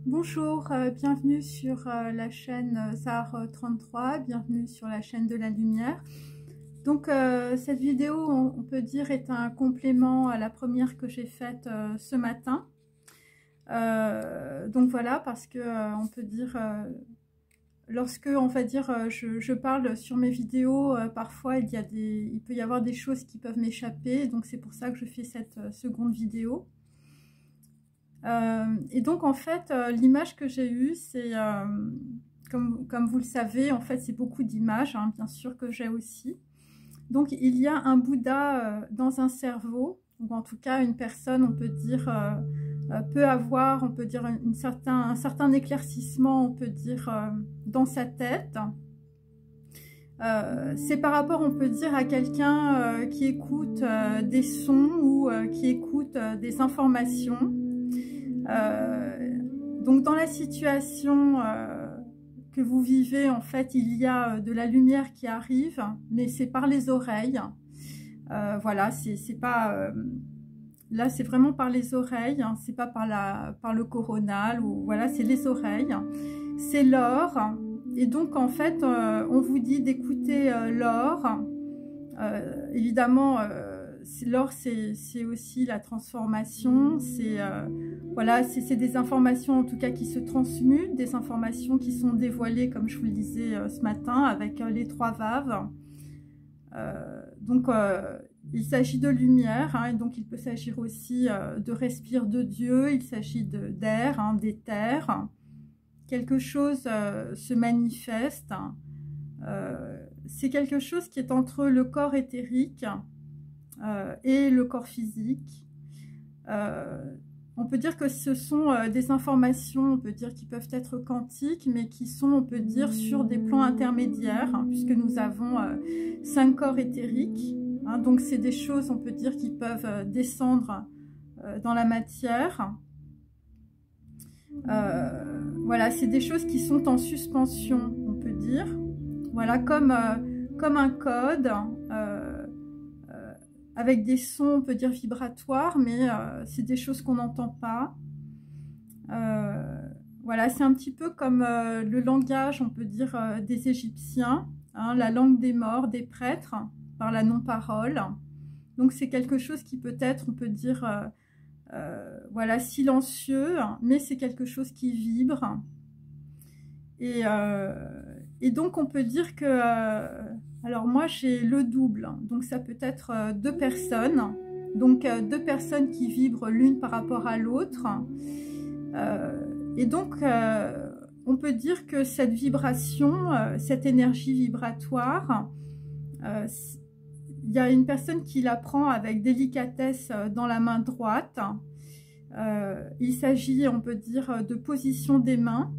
Bonjour, bienvenue sur la chaîne Zahar 33, bienvenue sur la chaîne de la lumière. Donc cette vidéo, on peut dire, est un complément à la première que j'ai faite ce matin. Donc voilà, parce que on peut dire, lorsque on va dire, je parle sur mes vidéos, parfois il peut y avoir des choses qui peuvent m'échapper, donc c'est pour ça que je fais cette seconde vidéo. Et donc en fait, l'image que j'ai eue, c'est, comme vous le savez, en fait c'est beaucoup d'images, hein, bien sûr que j'ai aussi. Donc il y a un Bouddha dans un cerveau, ou en tout cas une personne, on peut dire, peut avoir, on peut dire, un certain éclaircissement, on peut dire, dans sa tête. C'est par rapport, on peut dire, à quelqu'un qui écoute des sons ou qui écoute des informations. Donc dans la situation que vous vivez, en fait, il y a de la lumière qui arrive, mais c'est par les oreilles. Voilà, c'est pas... là, c'est vraiment par les oreilles, hein, c'est pas par le coronal, ou voilà, c'est les oreilles. C'est l'or. Et donc, en fait, on vous dit d'écouter l'or. Évidemment, l'or, c'est aussi la transformation. C'est voilà, c'est des informations, en tout cas, qui se transmutent, des informations qui sont dévoilées, comme je vous le disais ce matin, avec les 3 vaves. Donc, il s'agit de lumière, hein, et donc il peut s'agir aussi de respire de Dieu, il s'agit d'air, hein, d'éther. Quelque chose se manifeste. C'est quelque chose qui est entre le corps éthérique et le corps physique. On peut dire que ce sont des informations, on peut dire, qui peuvent être quantiques, mais qui sont, on peut dire, sur des plans intermédiaires, hein, puisque nous avons 5 corps éthériques. Hein, donc c'est des choses, on peut dire, qui peuvent descendre dans la matière. Voilà, c'est des choses qui sont en suspension, on peut dire. Voilà, comme un code, avec des sons, on peut dire, vibratoires, mais c'est des choses qu'on n'entend pas. Voilà, c'est un petit peu comme le langage, on peut dire, des Égyptiens, hein, la langue des morts, des prêtres, par la non-parole. Donc c'est quelque chose qui peut être, on peut dire, voilà, silencieux, mais c'est quelque chose qui vibre. Et donc on peut dire que, alors moi j'ai le double, donc ça peut être 2 personnes, donc 2 personnes qui vibrent l'une par rapport à l'autre. Et donc on peut dire que cette vibration, cette énergie vibratoire, il y a une personne qui la prend avec délicatesse dans la main droite. Il s'agit, on peut dire, de position des mains.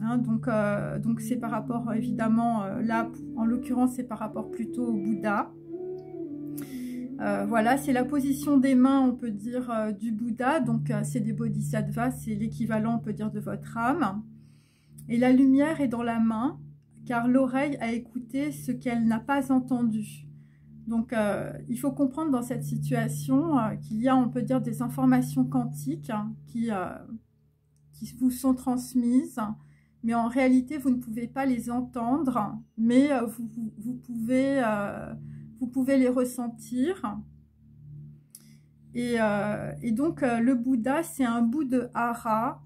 Hein, donc c'est par rapport, évidemment, là, en l'occurrence, c'est par rapport plutôt au Bouddha. Voilà, c'est la position des mains, on peut dire, du Bouddha. Donc c'est des bodhisattvas, c'est l'équivalent, on peut dire, de votre âme. Et la lumière est dans la main, car l'oreille a écouté ce qu'elle n'a pas entendu. Donc, il faut comprendre dans cette situation qu'il y a, on peut dire, des informations quantiques qui vous sont transmises, mais en réalité, vous ne pouvez pas les entendre, mais vous pouvez les ressentir. Et donc, le Bouddha, c'est un bout de hara.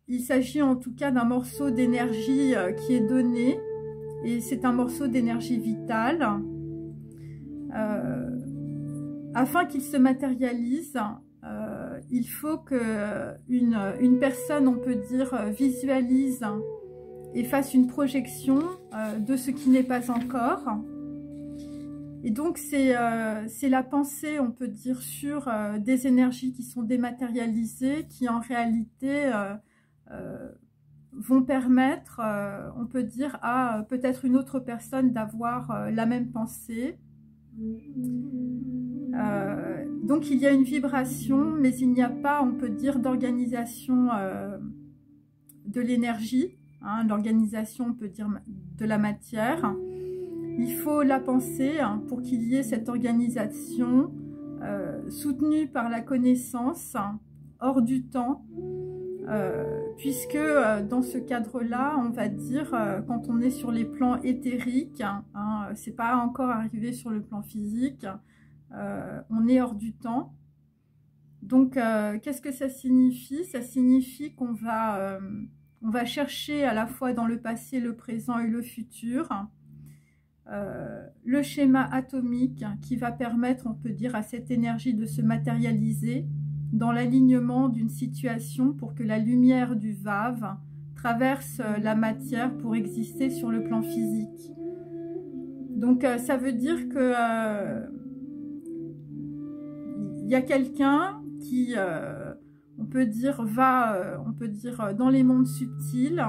Il s'agit en tout cas d'un morceau d'énergie qui est donné. Et c'est un morceau d'énergie vitale. Afin qu'il se matérialise, il faut qu'une personne, on peut dire, visualise et fasse une projection de ce qui n'est pas encore. Et donc c'est la pensée, on peut dire, sur des énergies qui sont dématérialisées, qui en réalité vont permettre, on peut dire, à peut-être une autre personne d'avoir la même pensée. Donc il y a une vibration, mais il n'y a pas, on peut dire, d'organisation de l'énergie, hein, l'organisation, on peut dire, de la matière. Il faut la penser, hein, pour qu'il y ait cette organisation soutenue par la connaissance, hors du temps, puisque dans ce cadre-là, on va dire, quand on est sur les plans éthériques, hein, c'est pas encore arrivé sur le plan physique, on est hors du temps. Donc, qu'est-ce que ça signifie? Ça signifie qu'on va, on va chercher à la fois dans le passé, le présent et le futur, le schéma atomique qui va permettre, on peut dire, à cette énergie de se matérialiser dans l'alignement d'une situation pour que la lumière du Vave traverse la matière pour exister sur le plan physique. Donc ça veut dire que y a quelqu'un qui, on peut dire, va, on peut dire, dans les mondes subtils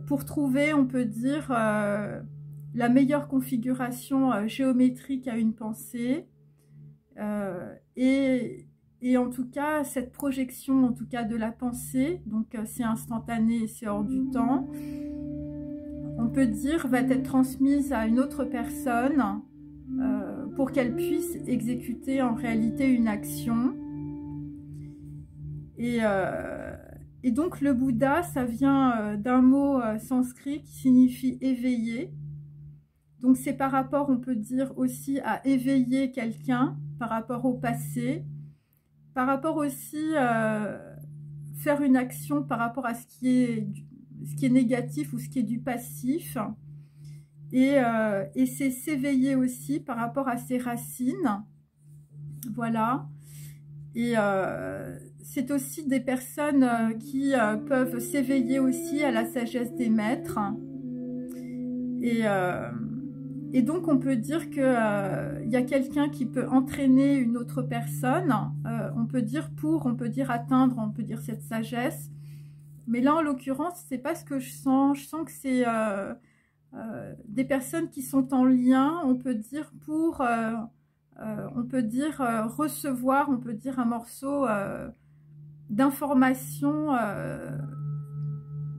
pour trouver, on peut dire, la meilleure configuration géométrique à une pensée et en tout cas, cette projection, en tout cas de la pensée, donc c'est instantané et c'est hors du temps, on peut dire, va être transmise à une autre personne pour qu'elle puisse exécuter en réalité une action. Et donc le Bouddha, ça vient d'un mot sanskrit qui signifie éveiller. Donc c'est par rapport, on peut dire aussi, à éveiller quelqu'un par rapport au passé, par rapport aussi faire une action par rapport à ce qui est négatif ou ce qui est du passif. Et c'est s'éveiller aussi par rapport à ses racines. Voilà. Et c'est aussi des personnes qui peuvent s'éveiller aussi à la sagesse des maîtres. Et donc, on peut dire qu'il y a quelqu'un qui peut entraîner une autre personne, on peut dire atteindre, on peut dire cette sagesse. Mais là, en l'occurrence, c'est pas ce que je sens. Je sens que c'est des personnes qui sont en lien, on peut dire, pour, on peut dire, recevoir, on peut dire, un morceau d'information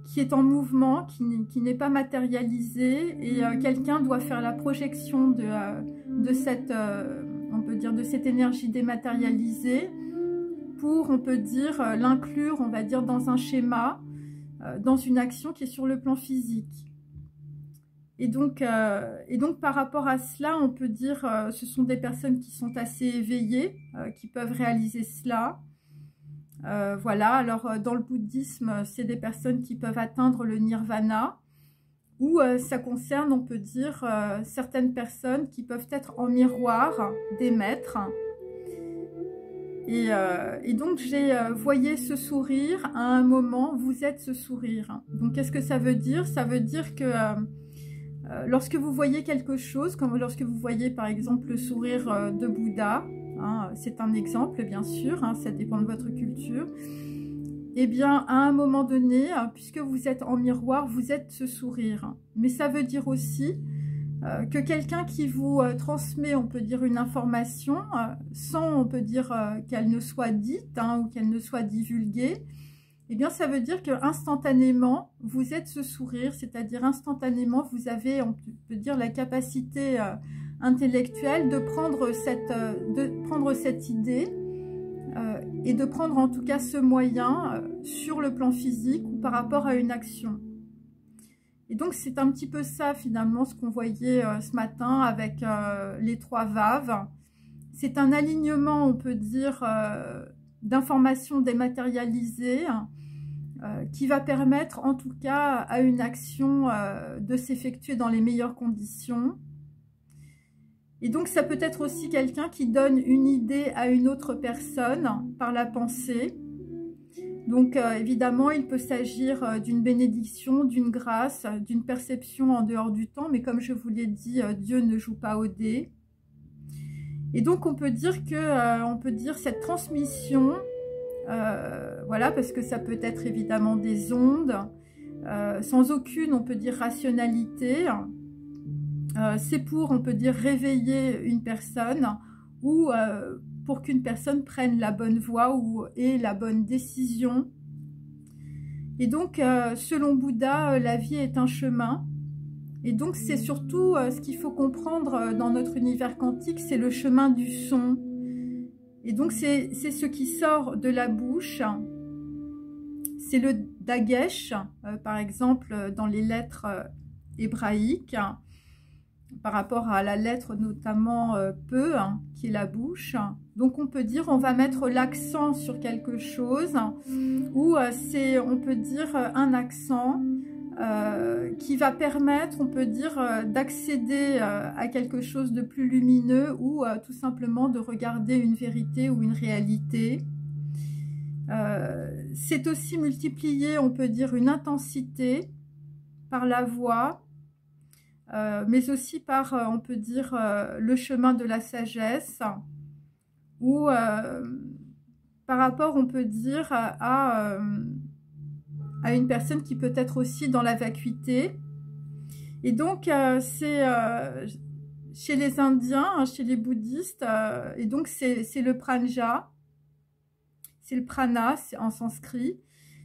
qui est en mouvement, qui n'est pas matérialisé, et quelqu'un doit faire la projection de cette, on peut dire, de cette énergie dématérialisée pour, on peut dire, l'inclure, on va dire, dans un schéma, dans une action qui est sur le plan physique. Et donc par rapport à cela, on peut dire, ce sont des personnes qui sont assez éveillées, qui peuvent réaliser cela. Voilà, alors dans le bouddhisme, c'est des personnes qui peuvent atteindre le nirvana, ou ça concerne, on peut dire, certaines personnes qui peuvent être en miroir des maîtres. Et donc j'ai voyé ce sourire, à un moment, vous êtes ce sourire. Donc qu'est-ce que ça veut dire? Ça veut dire que lorsque vous voyez quelque chose, comme lorsque vous voyez par exemple le sourire de Bouddha, hein, c'est un exemple bien sûr, hein, ça dépend de votre culture, eh bien à un moment donné, puisque vous êtes en miroir, vous êtes ce sourire. Mais ça veut dire aussi que quelqu'un qui vous transmet, on peut dire, une information, sans, on peut dire, qu'elle ne soit dite, hein, ou qu'elle ne soit divulguée, eh bien, ça veut dire que instantanément, vous êtes ce sourire, c'est-à-dire instantanément, vous avez, on peut dire, la capacité intellectuelle de prendre cette idée et de prendre en tout cas ce moyen sur le plan physique ou par rapport à une action. Et donc, c'est un petit peu ça, finalement, ce qu'on voyait ce matin avec les 3 vaves. C'est un alignement, on peut dire, d'informations dématérialisées qui va permettre, en tout cas, à une action de s'effectuer dans les meilleures conditions. Et donc, ça peut être aussi quelqu'un qui donne une idée à une autre personne par la pensée. Donc, évidemment, il peut s'agir d'une bénédiction, d'une grâce, d'une perception en dehors du temps. Mais comme je vous l'ai dit, Dieu ne joue pas au dé. Et donc, on peut dire que, cette transmission, voilà, parce que ça peut être évidemment des ondes, sans aucune, on peut dire, rationalité. C'est pour, on peut dire, réveiller une personne ou pour qu'une personne prenne la bonne voie ou ait la bonne décision. Et donc, selon Bouddha, la vie est un chemin. Et donc, c'est surtout ce qu'il faut comprendre dans notre univers quantique, c'est le chemin du son. Et donc, c'est ce qui sort de la bouche C'est le dagesh, par exemple, dans les lettres hébraïques, par rapport à la lettre notamment peu, qui est la bouche. Donc on peut dire, on va mettre l'accent sur quelque chose, ou on peut dire un accent qui va permettre, on peut dire, d'accéder à quelque chose de plus lumineux, ou tout simplement de regarder une vérité ou une réalité. C'est aussi multiplier, on peut dire, une intensité par la voix, mais aussi par, on peut dire, le chemin de la sagesse, ou par rapport, on peut dire, à une personne qui peut être aussi dans la vacuité. Et donc, c'est chez les Indiens, chez les bouddhistes, et donc c'est le pranja, c'est le prana en sanskrit,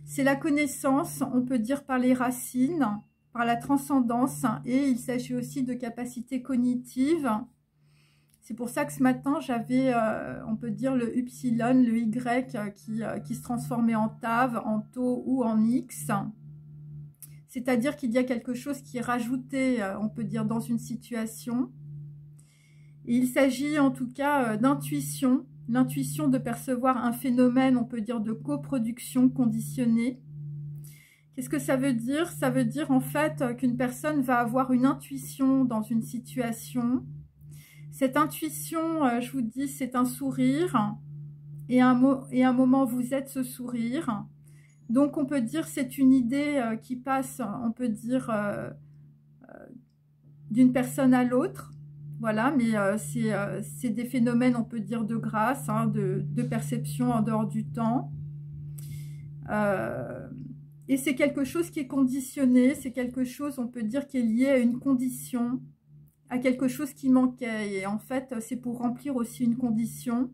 c'est la connaissance, on peut dire, par les racines, par la transcendance, et il s'agit aussi de capacités cognitives. C'est pour ça que ce matin, j'avais, on peut dire, le upsilon, le y qui se transformait en tav, en tau ou en x. C'est-à-dire qu'il y a quelque chose qui est rajouté, on peut dire, dans une situation. Et il s'agit en tout cas d'intuition, l'intuition de percevoir un phénomène, on peut dire, de coproduction conditionnée. Qu'est-ce que ça veut dire? Ça veut dire en fait qu'une personne va avoir une intuition dans une situation. Cette intuition, je vous dis, c'est un sourire, et à un moment vous êtes ce sourire. Donc on peut dire c'est une idée qui passe, on peut dire, d'une personne à l'autre. Voilà, mais c'est des phénomènes, on peut dire, de grâce, hein, de perception en dehors du temps. Et c'est quelque chose qui est conditionné, c'est quelque chose, on peut dire, qui est lié à une condition, à quelque chose qui manquait. Et en fait, c'est pour remplir aussi une condition.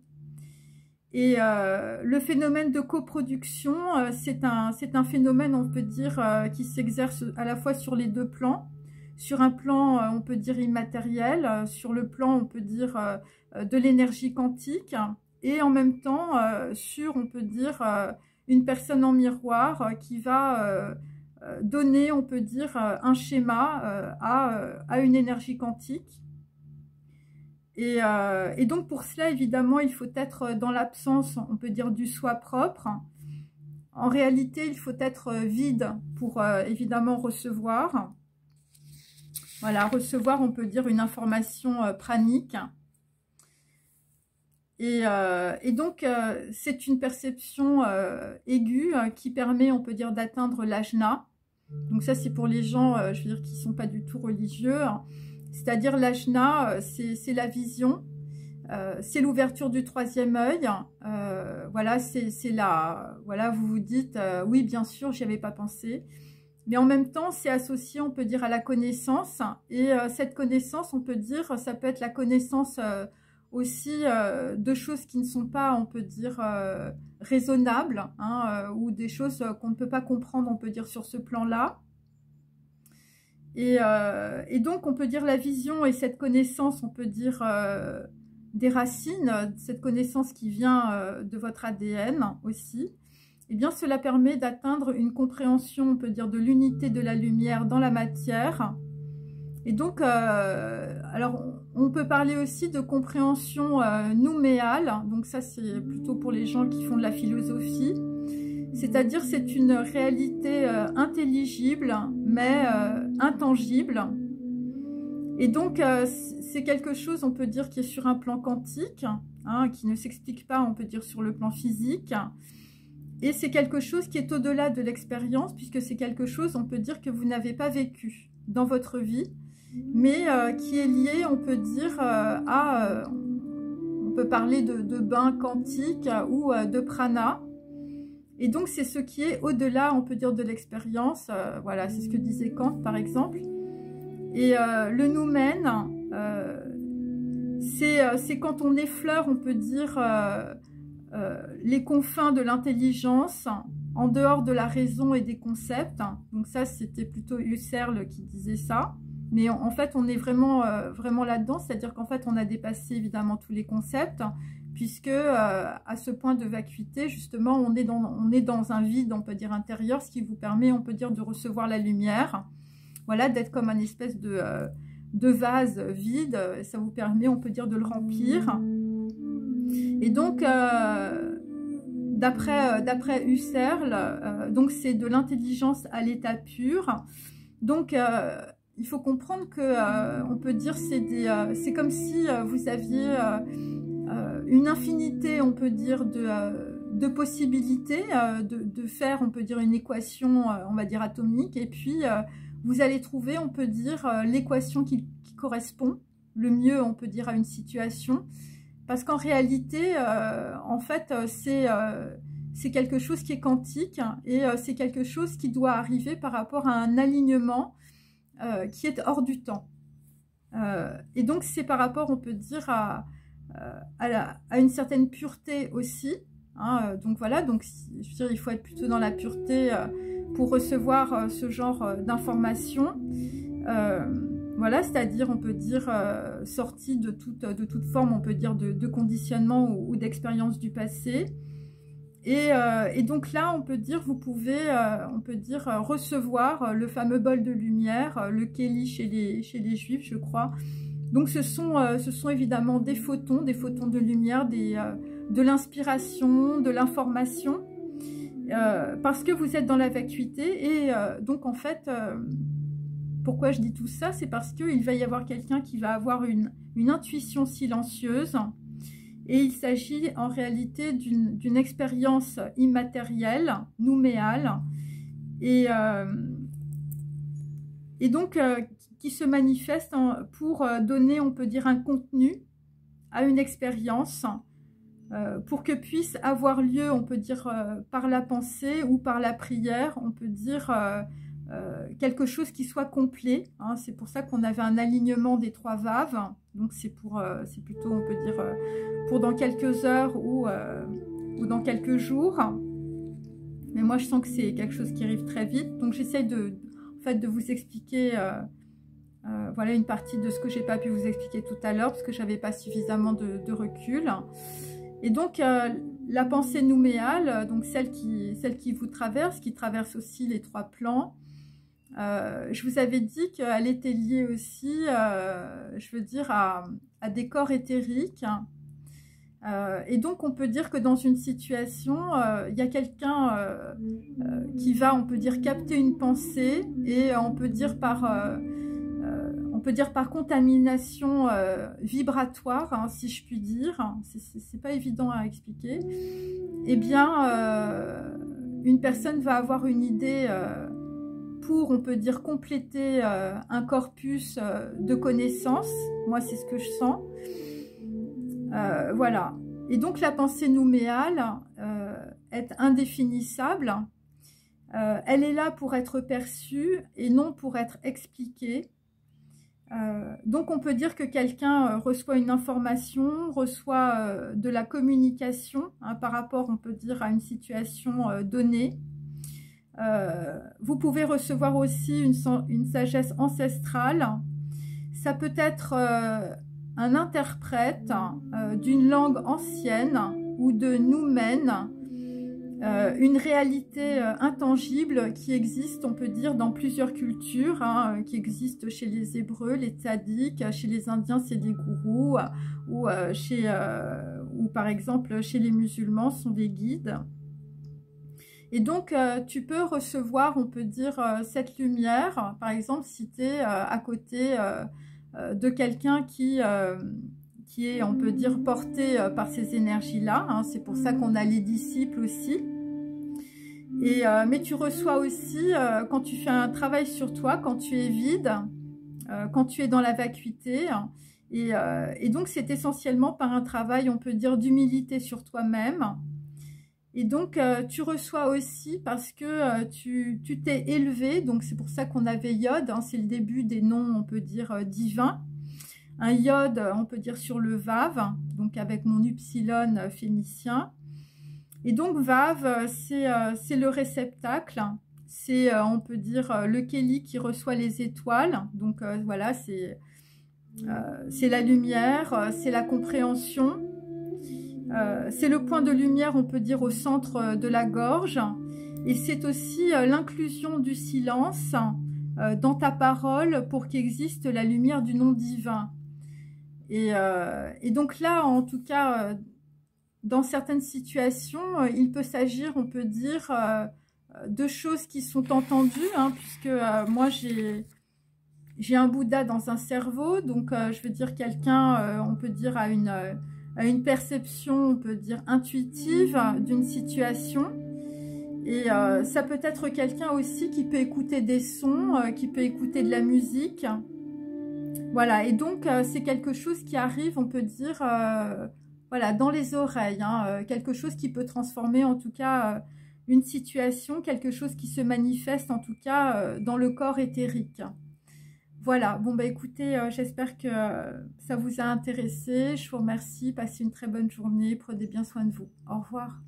Et le phénomène de coproduction, c'est un phénomène, on peut dire, qui s'exerce à la fois sur les deux plans. Sur un plan, on peut dire, immatériel, sur le plan, on peut dire, de l'énergie quantique, et en même temps, sur, on peut dire, une personne en miroir qui va donner, on peut dire, un schéma à une énergie quantique. Et donc pour cela, évidemment, il faut être dans l'absence, on peut dire, du soi propre. En réalité, il faut être vide pour évidemment recevoir. Voilà, recevoir, on peut dire, une information pranique. Et donc, c'est une perception aiguë qui permet, on peut dire, d'atteindre l'ajna. Donc ça, c'est pour les gens, je veux dire, qui ne sont pas du tout religieux. C'est-à-dire l'ajna, c'est la vision, c'est l'ouverture du troisième œil. Voilà, c'est là, voilà, vous vous dites, oui, bien sûr, j'y avais pas pensé. Mais en même temps, c'est associé, on peut dire, à la connaissance. Et cette connaissance, on peut dire, ça peut être la connaissance aussi de choses qui ne sont pas, on peut dire, raisonnables, hein, ou des choses qu'on ne peut pas comprendre, on peut dire, sur ce plan-là. Et donc, on peut dire la vision et cette connaissance, on peut dire, des racines, cette connaissance qui vient de votre ADN aussi. Eh bien, cela permet d'atteindre une compréhension, on peut dire, de l'unité de la lumière dans la matière. Et donc, alors, on peut parler aussi de compréhension nouméale. Donc ça, c'est plutôt pour les gens qui font de la philosophie. C'est-à-dire, c'est une réalité intelligible, mais intangible. Et donc, c'est quelque chose, on peut dire, qui est sur un plan quantique, hein, qui ne s'explique pas, on peut dire, sur le plan physique. Et c'est quelque chose qui est au-delà de l'expérience, puisque c'est quelque chose, on peut dire, que vous n'avez pas vécu dans votre vie, mais qui est lié, on peut dire, on peut parler de bain quantique ou de prana. Et donc, c'est ce qui est au-delà, on peut dire, de l'expérience. Voilà, c'est ce que disait Kant, par exemple. Et le noumen, c'est quand on effleure, on peut dire, les confins de l'intelligence, en dehors de la raison et des concepts. Donc ça, c'était plutôt Husserl qui disait ça. Mais en fait, on est vraiment, vraiment là-dedans. C'est-à-dire qu'en fait, on a dépassé évidemment tous les concepts, puisque à ce point de vacuité, justement, on est dans un vide, on peut dire, intérieur, ce qui vous permet, on peut dire, de recevoir la lumière. Voilà, d'être comme un espèce de vase vide, ça vous permet, on peut dire, de le remplir. Et donc, d'après Husserl, donc c'est de l'intelligence à l'état pur. Donc, il faut comprendre que, on peut dire, c'est comme si vous aviez une infinité, on peut dire, de possibilités de faire, on peut dire, une équation, on va dire, atomique. Et puis, vous allez trouver, on peut dire, l'équation qui correspond le mieux, on peut dire, à une situation. Parce qu'en réalité, en fait, c'est quelque chose qui est quantique et c'est quelque chose qui doit arriver par rapport à un alignement qui est hors du temps. Et donc, c'est par rapport, on peut dire, à une certaine pureté aussi. Hein, donc voilà, donc je veux dire, il faut être plutôt dans la pureté pour recevoir ce genre d'informations. Voilà, c'est-à-dire, on peut dire, sortie de toute forme, on peut dire, de conditionnement ou d'expérience du passé. Et donc là, on peut dire, vous pouvez, on peut dire, recevoir le fameux bol de lumière, le Keli chez les Juifs, je crois. Donc ce sont évidemment des photons de lumière, de l'inspiration, de l'information, parce que vous êtes dans la vacuité. Et donc en fait, pourquoi je dis tout ça? C'est parce qu'il va y avoir quelqu'un qui va avoir une intuition silencieuse. Et il s'agit en réalité d'une expérience immatérielle, nouméale, et donc qui se manifeste pour donner, on peut dire, un contenu à une expérience, pour que puisse avoir lieu, on peut dire, par la pensée ou par la prière, on peut dire quelque chose qui soit complet. Hein. C'est pour ça qu'on avait un alignement des 3 vaves. Donc c'est plutôt, on peut dire, pour dans quelques heures ou dans quelques jours. Mais moi, je sens que c'est quelque chose qui arrive très vite. Donc j'essaye en fait, de vous expliquer voilà une partie de ce que j'ai pas pu vous expliquer tout à l'heure parce que j'avais pas suffisamment de recul. Et donc la pensée nouméale, donc celle qui vous traverse, qui traverse aussi les 3 plans. Je vous avais dit qu'elle était liée aussi, je veux dire, à des corps éthériques. Et donc, on peut dire que dans une situation, il y a quelqu'un qui va, on peut dire, capter une pensée et on peut dire par contamination vibratoire, hein, si je puis dire. C'est pas évident à expliquer. Eh bien, une personne va avoir une idée pour, on peut dire, compléter un corpus de connaissances. Moi, c'est ce que je sens. Voilà. Et donc, la pensée nouméale est indéfinissable. Elle est là pour être perçue et non pour être expliquée. Donc, on peut dire que quelqu'un reçoit une information, reçoit de la communication, hein, par rapport, on peut dire, à une situation donnée. Vous pouvez recevoir aussi une sagesse ancestrale. Ça peut être un interprète d'une langue ancienne ou de noumène, une réalité intangible qui existe, on peut dire, dans plusieurs cultures, hein, qui existe chez les Hébreux, les tzaddiks, chez les Indiens, c'est des gourous, ou par exemple chez les musulmans, sont des guides. Et donc, tu peux recevoir, on peut dire, cette lumière, par exemple, si tu es à côté de quelqu'un qui est, on peut dire, porté par ces énergies-là. Hein. C'est pour ça qu'on a les disciples aussi. Mais tu reçois aussi, quand tu fais un travail sur toi, quand tu es vide, quand tu es dans la vacuité. Et donc, c'est essentiellement par un travail, on peut dire, d'humilité sur toi-même. Et donc, tu reçois aussi parce que tu t'es élevé. Donc, c'est pour ça qu'on avait Yod. Hein, c'est le début des noms, on peut dire, divins. Un Yod, on peut dire, sur le Vav. Donc, avec mon Upsilon phénicien. Et donc, Vav, c'est le réceptacle. C'est, on peut dire, le Keli qui reçoit les étoiles. Donc, voilà, c'est la lumière, c'est la compréhension. C'est le point de lumière, on peut dire, au centre de la gorge. Et c'est aussi l'inclusion du silence dans ta parole pour qu'existe la lumière du nom divin. Et donc là, en tout cas, dans certaines situations, il peut s'agir, on peut dire, de choses qui sont entendues, hein, puisque moi, j'ai un Bouddha dans un cerveau, donc je veux dire quelqu'un, on peut dire, a une perception, on peut dire, intuitive d'une situation. Et ça peut être quelqu'un aussi qui peut écouter des sons, qui peut écouter de la musique. Voilà, et donc c'est quelque chose qui arrive, on peut dire, voilà, dans les oreilles, hein, quelque chose qui peut transformer en tout cas une situation, quelque chose qui se manifeste en tout cas dans le corps éthérique. Voilà, bon bah écoutez, j'espère que ça vous a intéressé, je vous remercie, passez une très bonne journée, prenez bien soin de vous, au revoir.